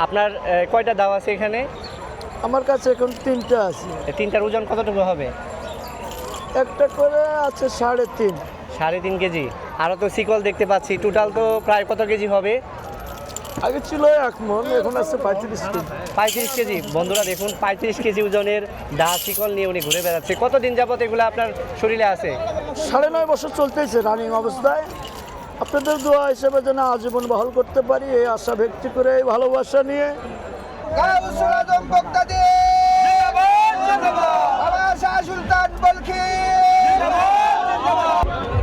আপনার কয়টা দাও আছে এখানে? আমার কাছে এখন 3টা আছে। তিনটার ওজন কতটুকু হবে? একটা করে আছে 3.5। 3.5 কেজি। আরও তো শিকল দেখতে পাচ্ছি, টোটাল তো প্রায় কত কেজি হবে? আগে ছিল 1 মণ, এখন আছে 35 কেজি। 35 কেজি। বন্ধুরা দেখুন, 35 কেজি ওজনের দা শিকল নিয়ে উনি ঘুরে বেড়াচ্ছে। কতদিন যাবত এগুলো আপনার শরীরে আছে? 9.5 বছর চলতেছে রানিং অবস্থায়। আপনাদের দোয়া হিসেবে যেন আজীবন বহাল করতে পারি এই আশা ব্যক্ত করে, এই ভালোবাসা নিয়ে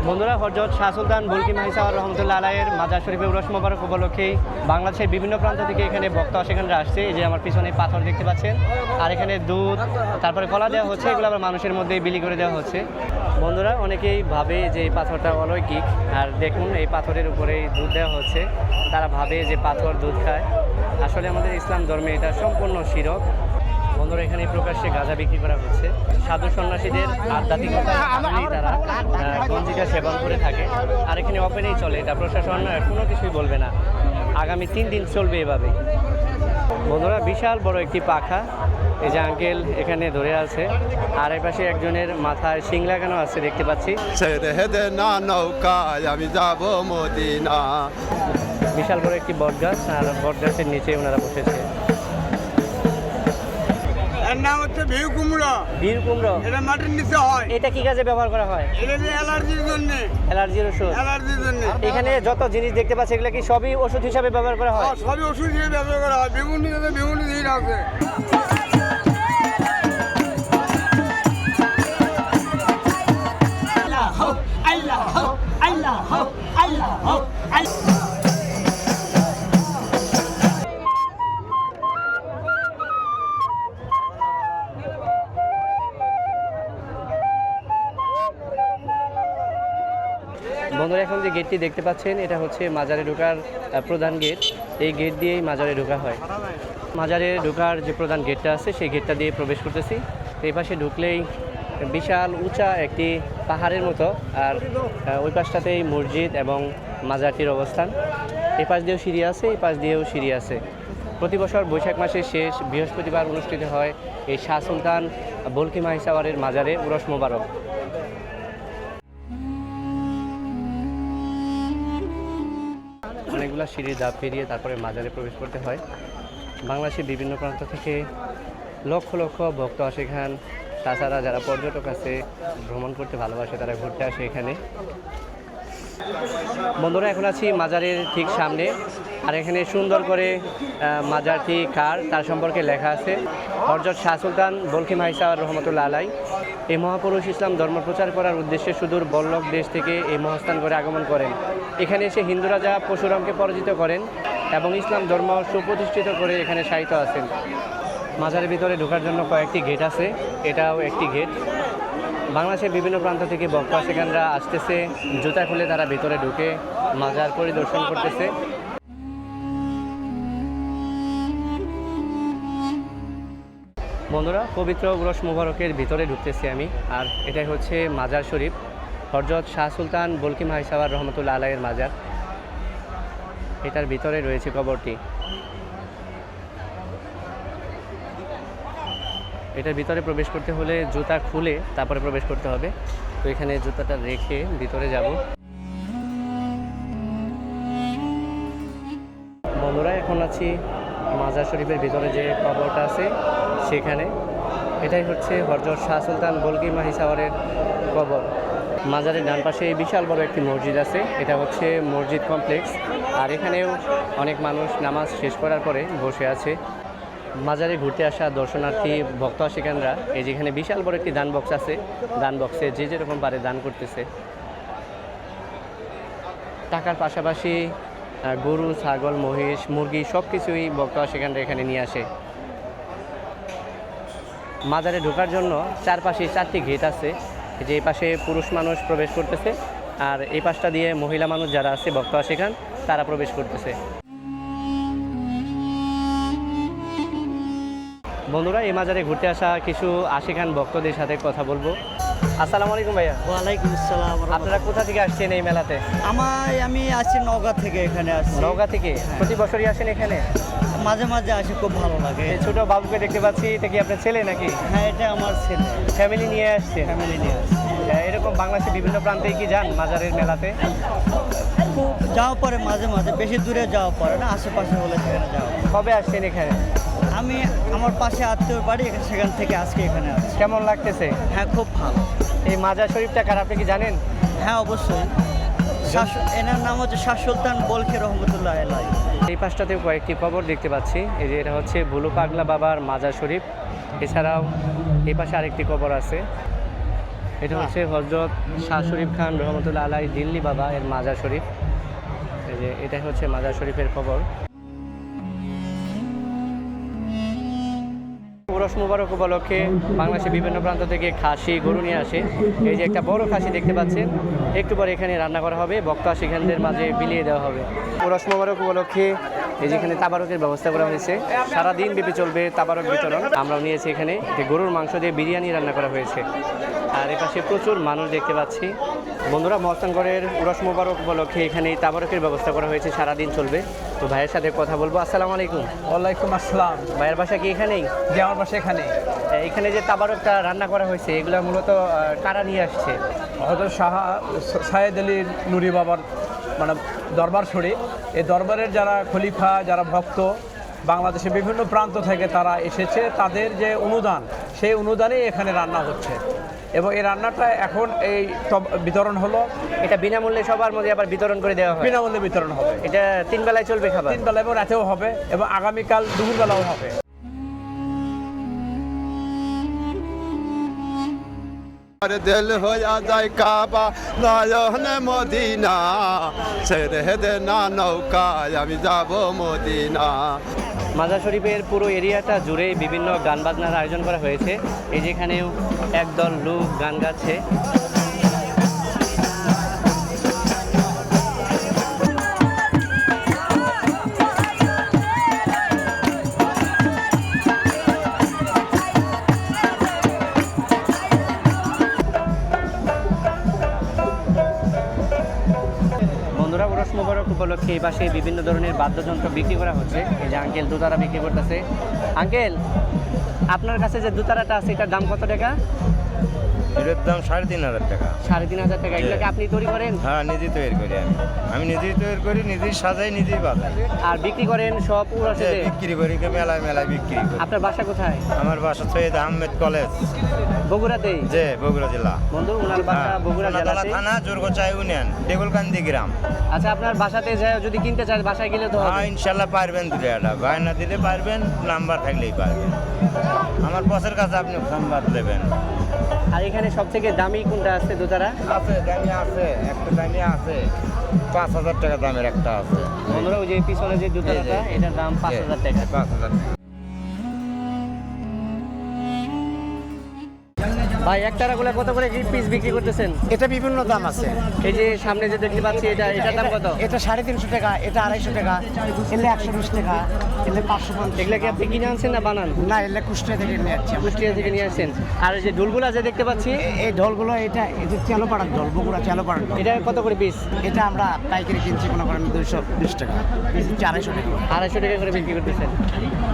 বন্ধুরা, হযরত শাহ সুলতান বলকি মাহি সাওয়ার রহমতুল্লাহ আলাইহির মাজার শরীফে উরস মোবারক উপলক্ষে বাংলাদেশের বিভিন্ন প্রান্ত থেকে এখানে ভক্ত সেখানে আসছে। এই যে আমার পিছনে পাথর দেখতে পাচ্ছেন, আর এখানে দুধ, তারপরে কলা দেওয়া হচ্ছে। এগুলো আবার মানুষের মধ্যে বিলি করে দেওয়া হচ্ছে। বন্ধুরা, অনেকেই ভাবে যে এই পাথরটা অলৌকিক, আর দেখুন এই পাথরের উপরেই দুধ দেওয়া হচ্ছে। তারা ভাবে যে পাথর দুধ খায়। আসলে আমাদের ইসলাম ধর্মে এটা সম্পূর্ণ শিরক। বন্ধুরা, এখানে প্রকাশ্যে গাঁজা বিক্রি করা হচ্ছে। সাধু সন্ন্যাসীদের আধ্যাত্মিকতা তারা গঞ্জিকা সেবন করে থাকে, আর এখানে ওপেনেই চলে। এটা প্রশাসন কোনো কিছুই বলবে না। আগামী 3 দিন চলবে এভাবে। বন্ধুরা, বিশাল বড় একটি পাখা এই যে আঙ্কেল এখানে ধরে আছে, আর এই পাশে একজনের মাথায় শিং লাগানো আছে দেখতে পাচ্ছি। নৌকায় আমি যাব মদিনা। বিশাল বড় একটি বটগাছ, আর বটগাছের নিচে ওনারা বসেছে। এর নাম হচ্ছে ভিউ কুমড়ো। বীর কুমড়ো। এটা মাটির নিচে হয়। এটা কি কাজে ব্যবহার করা হয়? এটা যে অ্যালার্জির জন্য। অ্যালার্জির ওষুধ। অ্যালার্জির জন্য। এখানে যত জিনিস দেখতে পাচ্ছি এগুলো কি সবই ওষুধ হিসাবে ব্যবহার করা হয়? সবই ওষুধ হিসেবে ব্যবহার করা হয়। বিভিন্ন জিনিস আছে। বন্ধুরা, এখন যে গেটটি দেখতে পাচ্ছেন এটা হচ্ছে মাজারে ঢোকার প্রধান গেট। এই গেট দিয়েই মাজারে ঢোকা হয়। মাজারে ঢোকার যে প্রধান গেটটা আছে সেই গেটটা দিয়ে প্রবেশ করতেছি। তো এই পাশে ঢুকলেই বিশাল উঁচা একটি পাহাড়ের মতো, আর ওই পাশটাতেই মসজিদ এবং মাজারটির অবস্থান। এই পাশ দিয়েও সিঁড়ি আছে, এই পাশ দিয়েও সিঁড়ি আছে। প্রতি বছর বৈশাখ মাসের শেষ বৃহস্পতিবার অনুষ্ঠিত হয় এই শাহ সুলতান বলকি মাহি সাওয়ারের মাজারে উরস মোবারক। অনেকগুলো সিঁড়ির ধাপ পেরিয়ে তারপরে মাজারে প্রবেশ করতে হয়। বাংলাদেশের বিভিন্ন প্রান্ত থেকে লক্ষ লক্ষ ভক্ত আসে এখান। তাছাড়া যারা পর্যটক আছে, ভ্রমণ করতে ভালোবাসে, তারা ঘুরতে আসে এখানে। বন্ধুরা, এখন আছি মাজারের ঠিক সামনে, আর এখানে সুন্দর করে মাজারটি কার তার সম্পর্কে লেখা আছে। হযরত শাহ সুলতান বলকি মাহি সাওয়ার রহমতুল্লাহ আলাই এই মহাপুরুষ ইসলাম ধর্ম প্রচার করার উদ্দেশ্যে সুদূর বল্লভ দেশ থেকে এই মহাস্থান করে আগমন করেন। এখানে এসে হিন্দু রাজা পরশুরামকে পরাজিত করেন এবং ইসলাম ধর্ম সুপ্রতিষ্ঠিত করে এখানে শায়িত আছেন। মাজারের ভিতরে ঢোকার জন্য কয়েকটি গেট আছে, এটাও একটি গেট। বাংলাদেশের বিভিন্ন প্রান্ত থেকে ভক্ত সেখানরা আসতেছে, জুতা খুলে তারা ভিতরে ঢুকে মাজার পরিদর্শন করতেছে। বন্ধুরা, পবিত্র উরস মোবারকের ভিতরে ঢুকতেছি আমি, আর এটাই হচ্ছে মাজার শরীফ, হযরত শাহ সুলতান বলকি মাহি সাওয়ার রহমতুল্লাহ আলাইহির মাজার। এটার ভিতরে রয়েছে কবরটি। এটার ভিতরে প্রবেশ করতে হলে জুতা খুলে তারপরে প্রবেশ করতে হবে। তো এখানে জুতাটা রেখে ভিতরে যাব। বন্ধুরা, এখন আছি মাজার শরীফের ভিতরে যে কবরটা আছে সেখানে। এটাই হচ্ছে হযরত শাহ সুলতান বলকি মাহি সাওয়ারের কবর। মাজারের ডান পাশে বিশাল বড় একটি মসজিদ আছে, এটা হচ্ছে মসজিদ কমপ্লেক্স, আর এখানেও অনেক মানুষ নামাজ শেষ করার পরে বসে আছে। মাজারে ঘুরতে আসা দর্শনার্থী ভক্ত আশিকানরা এই যেখানে বিশাল বড় একটি দান বক্স আছে, দান বক্সে যে যেরকম পারে দান করতেছে। টাকার পাশাপাশি গরু, ছাগল, মহিষ, মুরগি সব কিছুই ভক্ত আশিকানরা এখানে নিয়ে আসে। মাজারে ঢোকার জন্য চারপাশে 4টি গেট আছে। যে এই পাশে পুরুষ মানুষ প্রবেশ করতেছে, আর এই পাশটা দিয়ে মহিলা মানুষ যারা আছে ভক্ত আশিকান তারা প্রবেশ করতেছে। বন্ধুরা, এই মাজারে ঘুরতে আসা কিছু আশিকান ভক্তদের সাথে কথা বলবো। আসসালামু আলাইকুম ভাইয়া। ওয়ালাইকুম আসসালাম। আপনারা কোথা থেকে আসছেন এই মেলাতে? আমি আসছি নওগাঁ থেকে, এখানে আসছি। নওগাঁ থেকে? প্রতি বছরই আসেন এখানে? মাঝে মাঝে আসে, খুব ভালো লাগে। এই ছোট বাবুকে দেখতে পাচ্ছি, এটা কি আপনার ছেলে নাকি? হ্যাঁ, এটা আমার ছেলে। ফ্যামিলি নিয়ে আসছে? ফ্যামিলি নিয়ে আসে। এরকম বাংলাদেশের বিভিন্ন প্রান্তেই কি যান মাজারের মেলাতে? খুব যাওয়া পরে মাঝে মাঝে, বেশি দূরে যাওয়া পড়ে না, আশেপাশে হলে সেখানে যাওয়া পড়ে। কবে আসছেন এখানে? আমি আমার পাশে আত্মীয় বাড়ি, সেখান থেকে আজকে এখানে আসছি। কেমন লাগতেছে? হ্যাঁ, খুব ভালো। এই মাজার শরীফটা কার আপনি কি জানেন? হ্যাঁ, অবশ্যই। এনার নাম হচ্ছে শাহ সুলতান বলখি রহমতুল্লাহ আলাইহি। এই পাশটাতেও কয়েকটি কবর দেখতে পাচ্ছি। এই যে এটা হচ্ছে ভুলু পাগলা বাবার মাজার শরীফ। এছাড়াও এই পাশে আরেকটি কবর আছে। এটা হচ্ছে হজরত শাহ শরীফ খান রহমতুল্লাহ আলাই দিল্লি বাবা এর মাজার শরীফ। এই যে এটাই হচ্ছে মাজার শরীফের কবর। উরস মুবারক উপলক্ষে বাংলাদেশের বিভিন্ন প্রান্ত থেকে খাসি গরু নিয়ে আসে। এই যে একটা বড় খাসি দেখতে পাচ্ছেন, একটু পরে এখানে রান্না করা হবে, বক্তা সেখানদের মাঝে বিলিয়ে দেওয়া হবে। উরস মুবারক উপলক্ষে এই যেখানে তাবারকের ব্যবস্থা করা হয়েছে, সারাদিন ব্যাপী চলবে তাবারক বিতরণ। আমরাও নিয়েছি এখানে যে গরুর মাংস দিয়ে বিরিয়ানি রান্না করা হয়েছে। আর এপাশে প্রচুর মানুষ দেখতে পাচ্ছি। বন্ধুরা, মহস্তানগড়ের উরস মুবারক উপলক্ষে এখানে তাবারকের ব্যবস্থা করা হয়েছে, সারাদিন চলবে। তো ভাইয়ের সাথে কথা বলবো। আসসালামু আলাইকুম। ওয়ালাইকুম আসসালাম। ভাইয়ের বাসা কি এখানেই? যে আমার পাশে এখানে এখানে যে তাবারকটা রান্না করা হয়েছে, এগুলো মূলত কারা নিয়ে আসছে? হযরত শাহ সায়েদ আলী নুরি বাবার মানে দরবার শরীফ। এই দরবারের যারা খলিফা, যারা ভক্ত, বাংলাদেশের বিভিন্ন প্রান্ত থেকে তারা এসেছে, তাদের যে অনুদান, সেই অনুদানেই এখানে রান্না হচ্ছে। এবং এই রান্নাটা এখন এই বিতরণ হলো। এটা বিনামূল্যে সবার মধ্যে আবার বিতরণ করে দেওয়া হয়? বিনামূল্যে বিতরণ হবে। এটা 3 বেলায় চলবে খাবার? 3 বেলা এবং রাতেও হবে, এবং আগামীকাল দুপুরবেলাও হবে। আর দিল হইয়া যায় কাবা নয়ন মদিনা, ছেড়ে দে না নৌকায় আমি যাব মদিনা। মাজার শরীফের পুরো এরিয়াটা জুড়ে বিভিন্ন গান বাজনার আয়োজন করা হয়েছে। এই যেখানেও একদল লোক গান গাচ্ছে। বন্ধুরা, উরস মুবারক উপলক্ষে এই পাশে বিভিন্ন ধরনের বাদ্যযন্ত্র বিক্রি করা হচ্ছে। এই যে আঙ্কেল দোতারা বিক্রি করতেছে। আঙ্কেল, আপনার কাছে যে দোতারাটা আছে এটার দাম কত টাকা? এটার দাম 3,500 টাকা। 3,500 টাকা। এগুলোকে আপনি তৈরি করেন? হ্যাঁ, নিজেই তৈরি করি। আমি নিজেই তৈরি করি, নিজেই সাজাই, নিজেই বাজাই। আর বিক্রি করেন সব উরসে? বিক্রি করি, মেলায় মেলায় বিক্রি করি। আপনার বাসা কোথায়? আমার বাসা সৈয়দ আহমেদ কলেজ, বগুড়াতেই? যে বগুড়া জেলা। বন্ধু, ওনার বাসা বগুড়া জেলাতে, থানা জোরগোচা ইউনিয়ন, টেগুলকান্দি গ্রাম। আচ্ছা, আপনার বাসাতে যায় যদি কিনতে চায়, বাসায় গেলে তো হবে? হ্যাঁ, ইনশাল্লাহ পারবেন। দিলে এটা বায়না দিলে পারবেন, নাম্বার থাকলেই পারবেন। আমার বসের কাছে আপনি নাম্বার দেবেন। আর এখানে সবথেকে দামি কোনটা আছে দোতারা? আছে, দামি আছে, একটা দামি আছে, 5,000 টাকা দামের একটা আছে। বন্ধুরা, ওই যে পিছনে যে দোতারাটা, এটার দাম 5,000 টাকা। 5,000 টাকা। ভাই, একটারাগুলো কত করে পিস বিক্রি করতেছেন? এটা বিভিন্ন দাম আছে। এই যে সামনে যে দেখতে পাচ্ছি, এটার দাম কত? এটা 350 টাকা, এটা 250 টাকা, এলে 120 টাকা, এলে 550। এগুলো কি আপনি কিনে আনছেন না বানান? না, এলে কুষ্টিয়া থেকে নিয়ে যাচ্ছি। কুষ্টিয়া থেকে নিয়ে আসছেন। আর এই যে ঢোলগুলা যে দেখতে পাচ্ছি, এই ঢোলগুলো, এটা চালোপাড়ার ঢোল, বগুড়া চালোপাড়ার ঢোল। এটা কত করে পিস? এটা আমরা পাইকারি কিনছি মনে করেন 220 টাকা, 250 টাকা। 250 টাকা করে বিক্রি করতেছেন।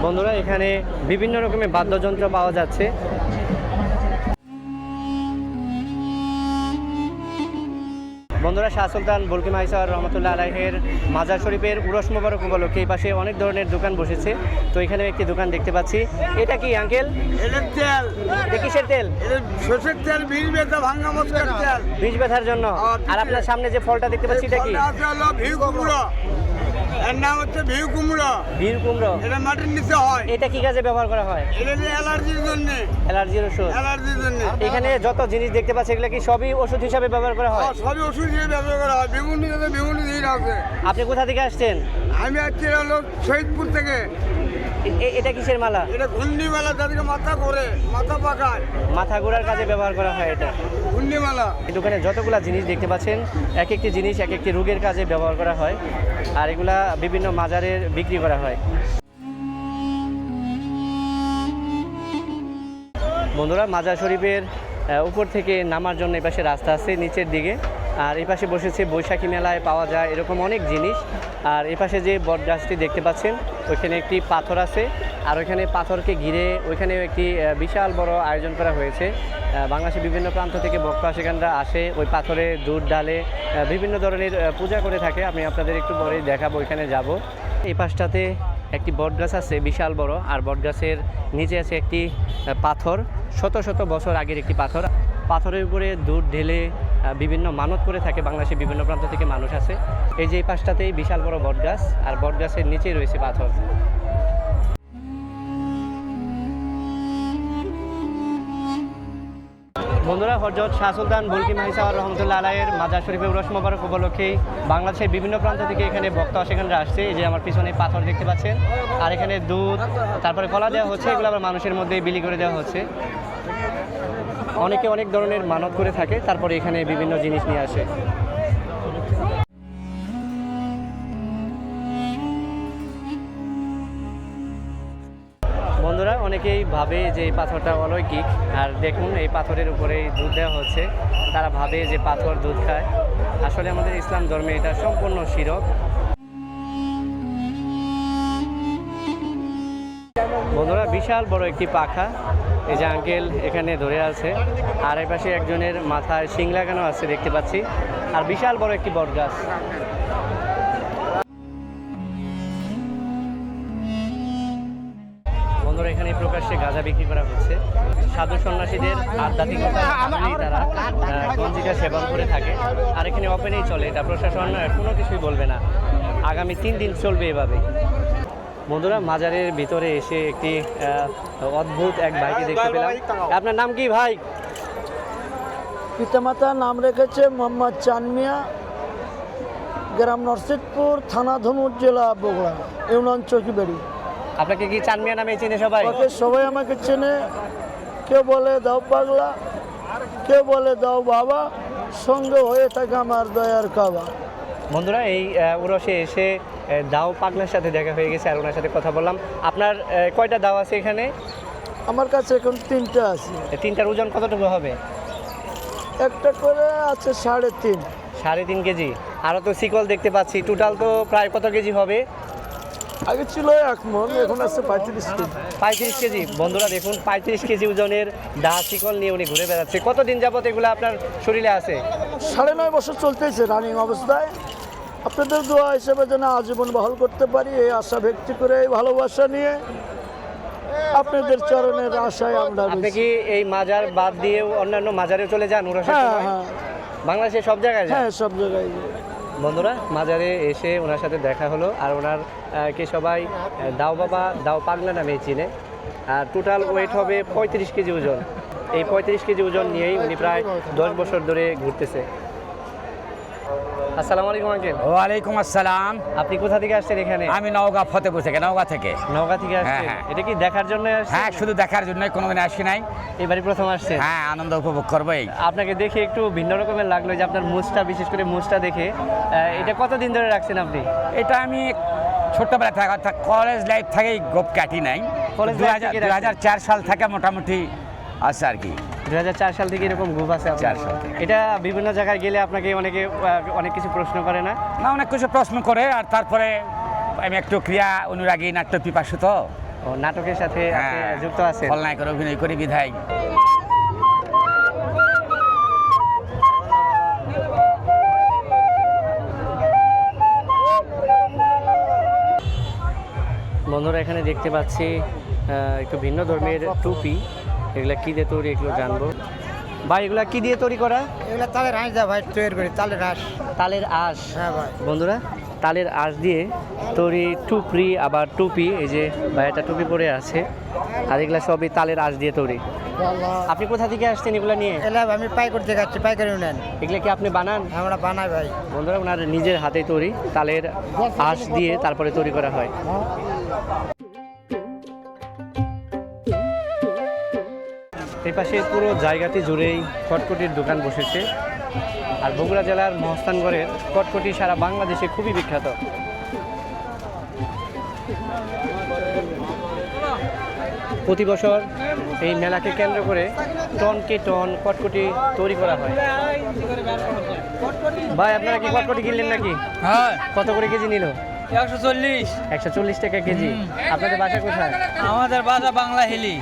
বন্ধুরা, এখানে বিভিন্ন রকমের বাদ্যযন্ত্র পাওয়া যাচ্ছে। বন্ধুরা, শাহ সুলতান বলকি মাইসা রহমতুল্লাহ আলাইহের মাজার শরীফের উরস মুবারক উপলক্ষে এই পাশে অনেক ধরনের দোকান বসেছে। তো এখানে একটি দোকান দেখতে পাচ্ছি। এটা কি আঙ্কেল? এটা তেল, এটা কিসের তেল? এটা সরষের তেল, বীজ বেচা, ভাঙ্গা মশলার তেল। বীজ ব্যথার জন্য। আর আপনার সামনে যে ফলটা দেখতে পাচ্ছি, এটা কি? ফলটা আছে হলো ভিউ কুমড়ো। এর নাম হচ্ছে ভিউ কুমড়ো। বীর কুমড়ো। এটা মাটির নিচে হয়। এটা কি কাজে ব্যবহার করা হয়? এটা যে অ্যালার্জির জন্য। অ্যালার্জির ওষুধ। অ্যালার্জির জন্য। এখানে যত জিনিস দেখতে পাচ্ছি, এগুলো কি সবই ওষুধ হিসাবে ব্যবহার করা হয়? সবই ওষুধ হিসেবে ব্যবহার করা হয়। বেগুনি দিন আছে। আপনি কোথা থেকে আসছেন? আমি আজকে হলো শহীদপুর থেকে। এটা কিসের মালা? এটা ঘূর্ণিমালা, যাদেরকে মাথা করে, মাথা পাকায়, মাথা ঘোরার কাজে ব্যবহার করা হয় এটা। ঘূর্ণিমালা। এই দোকানে যতগুলা জিনিস দেখতে পাচ্ছেন, এক একটি জিনিস এক একটি রোগের কাজে ব্যবহার করা হয়। আর এগুলা বিভিন্ন মাজারের বিক্রি করা হয়। বন্ধুরা, মাজার শরীফের উপর থেকে নামার জন্য এই পাশে রাস্তা আছে নিচের দিকে। আর এই পাশে বসেছে বৈশাখী মেলায় পাওয়া যায় এরকম অনেক জিনিস। আর এই পাশে যে বট গাছটি দেখতে পাচ্ছেন, ওইখানে একটি পাথর আছে, আর ওইখানে পাথরকে ঘিরে ওইখানেও একটি বিশাল বড় আয়োজন করা হয়েছে। বাংলাদেশের বিভিন্ন প্রান্ত থেকে ভক্ত সেখানরা আসে, ওই পাথরে দুধ ডালে বিভিন্ন ধরনের পূজা করে থাকে। আমি আপনাদের একটু পরেই দেখাবো, ওইখানে যাব। এই পাশটাতে একটি বটগাছ আছে বিশাল বড়, আর বটগাছের নিচে আছে একটি পাথর, শত শত বছর আগের একটি পাথর। পাথরের উপরে দুধ ঢেলে বিভিন্ন মানত করে থাকে। বাংলাদেশের বিভিন্ন প্রান্ত থেকে মানুষ আছে। এই যে এই পাশটাতেই বিশাল বড় বটগাছ, আর বটগাছের নিচেই রয়েছে পাথর। বন্ধুরা, হযরত শাহ সুলতান বুলকি মাইসা রহমতুল্লাহ আলাইয়ের মাজার শরীফে উরস মোবারক উপলক্ষে বাংলাদেশের বিভিন্ন প্রান্ত থেকে এখানে ভক্ত সেখানে আসছে। এই যে আমার পিছনে পাথর দেখতে পাচ্ছেন, আর এখানে দুধ তারপরে কলা দেওয়া হচ্ছে, এগুলো আবার মানুষের মধ্যে বিলি করে দেওয়া হচ্ছে। অনেকে অনেক ধরনের মানত করে থাকে, তারপরে এখানে বিভিন্ন জিনিস নিয়ে আসে। বন্ধুরা, অনেকেই ভাবে যে এই পাথরটা অলৌকিক, আর দেখুন এই পাথরের উপরেই দুধ দেওয়া হচ্ছে। তারা ভাবে যে পাথর দুধ খায়, আসলে আমাদের ইসলাম ধর্মে এটা সম্পূর্ণ শিরক। বন্ধুরা, বিশাল বড় একটি পাখা এই যে আঙ্কেল এখানে ধরে আছে, আর এই পাশে একজনের মাথায় শিং লাগানো আছে দেখতে পাচ্ছি, আর বিশাল বড় একটি বটগাছ। বন্ধুরা, এখানে প্রকাশ্যে গাঁজা বিক্রি করা হচ্ছে। সাধু সন্ন্যাসীদের আধ্যাত্মিকতা তারা গঞ্জিকা সেবন করে থাকে, আর এখানে ওপেনেই চলে। এটা প্রশাসন কোনো কিছুই বলবে না, আগামী 3 দিন চলবে এভাবে। বন্ধুরা, মাজারের ভিতরে এসে একটি অদ্ভুত এক ভাইকে দেখতে পেলাম। আপনার নাম কি ভাই? পিতামাতা নাম রেখেছে মোহাম্মদ চানমিয়া, গ্রাম নরসিদপুর, থানা ধুমুর, জেলা বগুড়া, ইউনিয়ন চৌকিবাড়ি। আপনাকে কি চানমিয়া নামে চেনে সবাই? সবাই আমাকে চেনে। কেউ বলে দাও পাগলা, কেউ বলে দাও বাবা, সঙ্গে হয়ে থাকে আমার দয়ার কাবা। বন্ধুরা, এই উরসে এসে দাও পাগলার সাথে দেখা হয়ে গেছে, আর ওনার সাথে কথা বললাম। আপনার কয়টা দাও আছে এখানে? আমার কাছে এখন 3টা আছে। 3টার ওজন কতটুকু হবে? একটা করে আছে 3.5। 3.5 কেজি। আরও তো শিকল দেখতে পাচ্ছি, টোটাল তো প্রায় কত কেজি হবে? আগে ছিল 1 মণ, এখন আছে 35 কেজি। 35 কেজি। বন্ধুরা দেখুন, 35 কেজি ওজনের দা শিকল নিয়ে উনি ঘুরে বেড়াচ্ছে। কতদিন যাবত এগুলো আপনার শরীরে আছে? 9.5 বছর চলতেছে রানিং অবস্থায়। আপনাদের দোয়া হিসেবে যেন আজীবন বহল করতে পারি, এই আশা ব্যক্ত করে, এই ভালোবাসা নিয়ে আপনাদের চরণের আশায় আমরা। আপনি কি এই মাজার বাদ দিয়েও অন্যান্য মাজারে চলে যান উরসের সময়? হ্যাঁ, বাংলাদেশে সব জায়গায় যান? হ্যাঁ, সব জায়গায়। বন্ধুরা, মাজারে এসে ওনার সাথে দেখা হলো, আর ওনার কে সবাই দাও বাবা, দাও পাগলা নামে চিনে। আর টোটাল ওয়েট হবে 35 কেজি ওজন। এই 35 কেজি ওজন নিয়েই উনি প্রায় 10 বছর ধরে ঘুরতেছে। আসসালামু আলাইকুম আঙ্কেল। ওয়ালাইকুম আসসালাম। আপনি কোথা থেকে আসছেন এখানে? আমি নওগাঁ ফতেপুর থেকে, নওগাঁ থেকে। নওগাঁ থেকে আসছেন? হ্যাঁ। এটা কি দেখার জন্য আসছেন? হ্যাঁ, শুধু দেখার জন্যই, কোনোদিন আসি নাই, এবারই প্রথম আসছেন? হ্যাঁ, আনন্দ উপভোগ করবো এই। আপনাকে দেখে একটু ভিন্ন রকমের লাগলো, যে আপনার মুছটা, বিশেষ করে মুছটা দেখে। এটা কতদিন ধরে রাখছেন আপনি? এটা আমি ছোট্টবেলা থেকে, অর্থাৎ কলেজ লাইফ থেকেই গোপ কাটি নাই। কলেজ লাইফ থেকে 2004 সাল থেকে মোটামুটি আছে আর কি। 2004 সাল থেকে এরকম গ্রুপ আছে আপনার? 4 সাল থেকে। এটা বিভিন্ন জায়গায় গেলে আপনাকে অনেকে অনেক কিছু প্রশ্ন করে না? না, অনেক কিছু প্রশ্ন করে, আর তারপরে আমি একটু ক্রিয়া অনুরাগী, নাট্য পিপাসু তো। ও, নাটকের সাথে আপনি হ্যাঁ, যুক্ত আছেন? খলনায়কের অভিনয় করি বিধায়। বন্ধুরা, এখানে দেখতে পাচ্ছি একটু ভিন্ন ধর্মের টুপি। এগুলা কি দিয়ে তৈরি, এগুলো জানবো। ভাই, এগুলা কি দিয়ে তৈরি করা? এগুলো তালের আঁশ দেওয়া ভাই, তৈরি করি তালের আঁশ। তালের আঁশ? হ্যাঁ ভাই। বন্ধুরা, তালের আঁশ দিয়ে তৈরি টুপরি, আবার টুপি। এই যে ভাইটা টুপি পরে আছে, আর এগুলা সবই তালের আঁশ দিয়ে তৈরি। আপনি কোথা থেকে আসছেন এগুলা নিয়ে? এগুলো আমি পাইকারি থেকে আসছি, পাইকারি নেন। এগুলা কি আপনি বানান? আমরা বানাই ভাই। বন্ধুরা, ওনার নিজের হাতে তৈরি, তালের আঁশ দিয়ে তারপরে তৈরি করা হয়। এই পাশে পুরো জায়গাটি জুড়েই কটকটির দোকান বসেছে, আর বগুড়া জেলার মহস্থানগড়ের কটকটি সারা বাংলাদেশে খুবই বিখ্যাত। প্রতি বছর এই মেলাকে কেন্দ্র করে টনকে টন কটকটি তৈরি করা হয়। ভাই, আপনারা কি কটকটি কিনলেন নাকি? হ্যাঁ, কত করে কেজি নিল? 140। 140 টাকা কেজি। আপনাদের বাসা কোথায়? আমাদের বাসা বাংলা হিলি।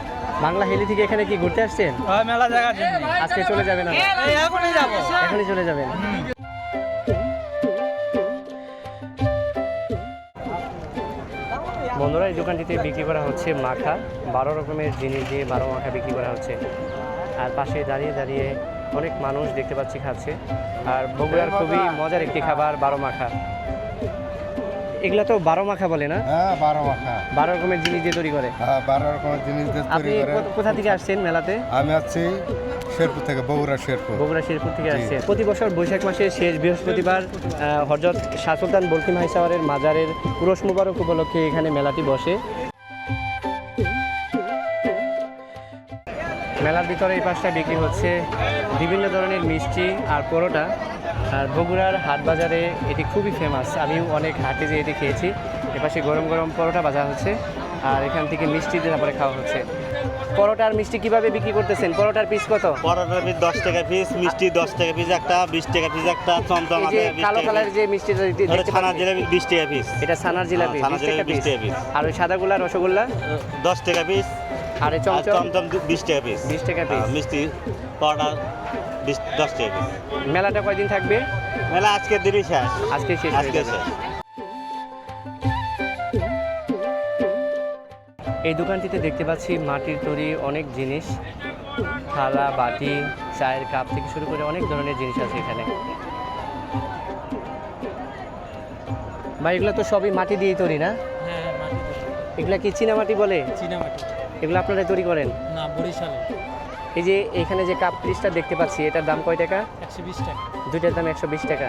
বাংলা হেলি থেকে এখানে কি ঘুরতে আসছেন? মেলা জায়গার জন্য। আজকে চলে যাবেন? এখনই যাবো। এখনই চলে যাবেন? বন্ধুরা, এই দোকানটিতে বিক্রি করা হচ্ছে মাখা। 12 রকমের জিনিস দিয়ে 12 মাখা বিক্রি করা হচ্ছে। আর পাশে দাঁড়িয়ে দাঁড়িয়ে অনেক মানুষ দেখতে পাচ্ছি খাচ্ছে। আর বগুড়ার খুবই মজার একটি খাবার 12 মাখা। এগুলা তো 12 মাখা বলে না? হ্যাঁ 12 মাখা। 12 রকমের জিনিস দিয়ে তৈরি করে। হ্যাঁ 12 রকমের জিনিস দিয়ে আপনি কোথা থেকে আসছেন মেলাতে? আমি আছি শেরপুর থেকে, বগুড়া শেরপুর। বগুড়া শেরপুর থেকে আসছেন। প্রতি বছর বৈশাখ মাসের শেষ বৃহস্পতিবার হযরত শাহ সুলতান বলকি ভাই সাওয়ারের মাজারের উরস মুবারক উপলক্ষে এখানে মেলাটি বসে। মেলার ভিতরে এই পাশটা বিক্রি হচ্ছে বিভিন্ন ধরনের মিষ্টি আর পরোটা। আর বগুড়ার হাট বাজারে এটি খুবই ফেমাস। আমিও অনেক হাটে যেয়ে এটি খেয়েছি। এপাশে গরম গরম পরোটা ভাজা হচ্ছে আর এখান থেকে মিষ্টি দিয়ে তারপরে খাওয়া হচ্ছে। পরোটা আর মিষ্টি কিভাবে বিক্রি করতেছেন? পরোটার পিস কত? পরোটার পিস 10 টাকা পিস, মিষ্টি 10 টাকা পিস একটা, 20 টাকা পিস একটা, চমচম এই যে কালো কালার যে মিষ্টিটা দেখতে ছানার পাচ্ছি, জিলাপি 20 টাকা পিস। এটা ছানার জিলাপি ছানার 20 টাকা জিলাপি 20 টাকা পিস। পিস। আর ওই সাদাগুলা রসগোল্লা 10 টাকা পিস। আর এই আর চমচম চমচম 20 টাকা পিস। 20 টাকা পিস। মিষ্টি পরোটা 10 টাকা পিস। মেলাটা কয়দিন থাকবে? মেলা আজকে দিনই শেষ। আজকে শেষ হয়ে আজকে যাবে। শেষ। এই দোকানটিতে দেখতে পাচ্ছি মাটির তৈরি অনেক জিনিস, থালা, বাটি, চায়ের কাপ থেকে শুরু করে অনেক ধরনের জিনিস আছে এখানে। ভাই এগুলো তো সবই মাটি দিয়েই তৈরি না? হ্যাঁ, মাটি। এগুলা কি চীনামাটি বলে? চীনা মাটি। এগুলো আপনারা তৈরি করেন? না, বরিশালে। এই যে এখানে যে কাপ পিসটা দেখতে পাচ্ছি, এটার দাম কয় টাকা? 120 টাকা। দুইটার দাম 120 টাকা।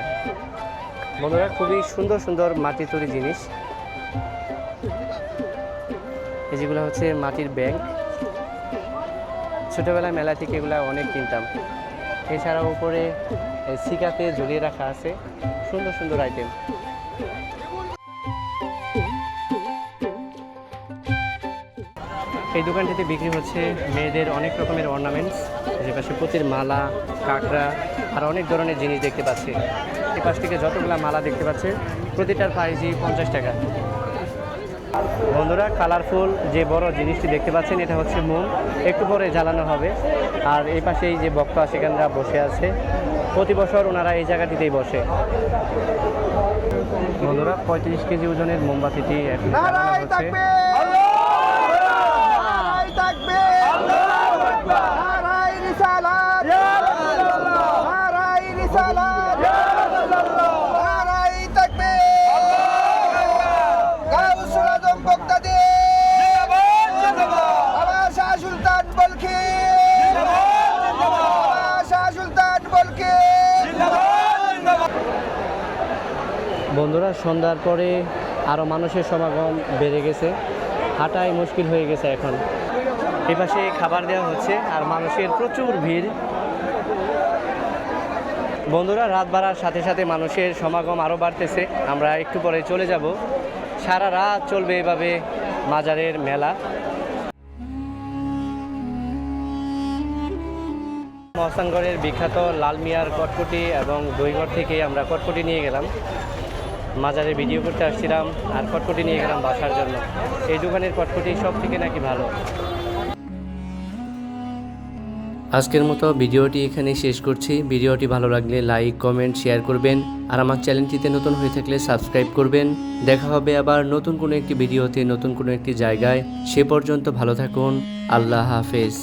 বন্ধুরা, খুবই সুন্দর সুন্দর মাটির তৈরি জিনিস। এই যেগুলো হচ্ছে মাটির ব্যাংক। ছোটোবেলায় মেলা থেকে এগুলো অনেক কিনতাম। এছাড়াও উপরে সিকাতে ঝুলিয়ে রাখা আছে সুন্দর সুন্দর আইটেম। এই দোকানটিতে বিক্রি হচ্ছে মেয়েদের অনেক রকমের অর্নামেন্টস, যে পাশে পুঁতির মালা, কাঁকড়া আর অনেক ধরনের জিনিস দেখতে পাচ্ছি। এই পাশ থেকে যতগুলো মালা দেখতে পাচ্ছে প্রতিটার প্রাইসই 50 টাকা। বন্ধুরা, কালারফুল যে বড় জিনিসটি দেখতে পাচ্ছেন এটা হচ্ছে মোম, একটু পরে জ্বালানো হবে। আর এই পাশেই যে বক্তা সেখানরা বসে আছে, প্রতি বছর ওনারা এই জায়গাটিতেই বসে। বন্ধুরা, 35 কেজি ওজনের মোমবাতিটি এখন জ্বালানো হচ্ছে। বন্ধুরা, সন্ধ্যার পরে আরও মানুষের সমাগম বেড়ে গেছে, হাঁটাই মুশকিল হয়ে গেছে এখন। এই পাশে খাবার দেওয়া হচ্ছে আর মানুষের প্রচুর ভিড়। বন্ধুরা, রাত বাড়ার সাথে সাথে মানুষের সমাগম আরও বাড়তেছে। আমরা একটু পরে চলে যাব। সারা রাত চলবে এভাবে মাজারের মেলা। মহস্থানগড়ের বিখ্যাত লাল মিয়ার কটকটি এবং দইঘর থেকে আমরা কটকটি নিয়ে গেলাম। মাজারে ভিডিও করতে আসছিলাম আর কটকটি নিয়ে গেলাম বাসার জন্য। এই দোকানের কটকটি সব থেকে নাকি ভালো। আজকের মতো ভিডিওটি এখানে শেষ করছি। ভিডিওটি ভালো লাগলে লাইক, কমেন্ট, শেয়ার করবেন আর আমার চ্যানেলটিতে নতুন হয়ে থাকলে সাবস্ক্রাইব করবেন। দেখা হবে আবার নতুন কোনো একটি ভিডিওতে, নতুন কোনো একটি জায়গায়। সে পর্যন্ত ভালো থাকুন। আল্লাহ হাফেজ।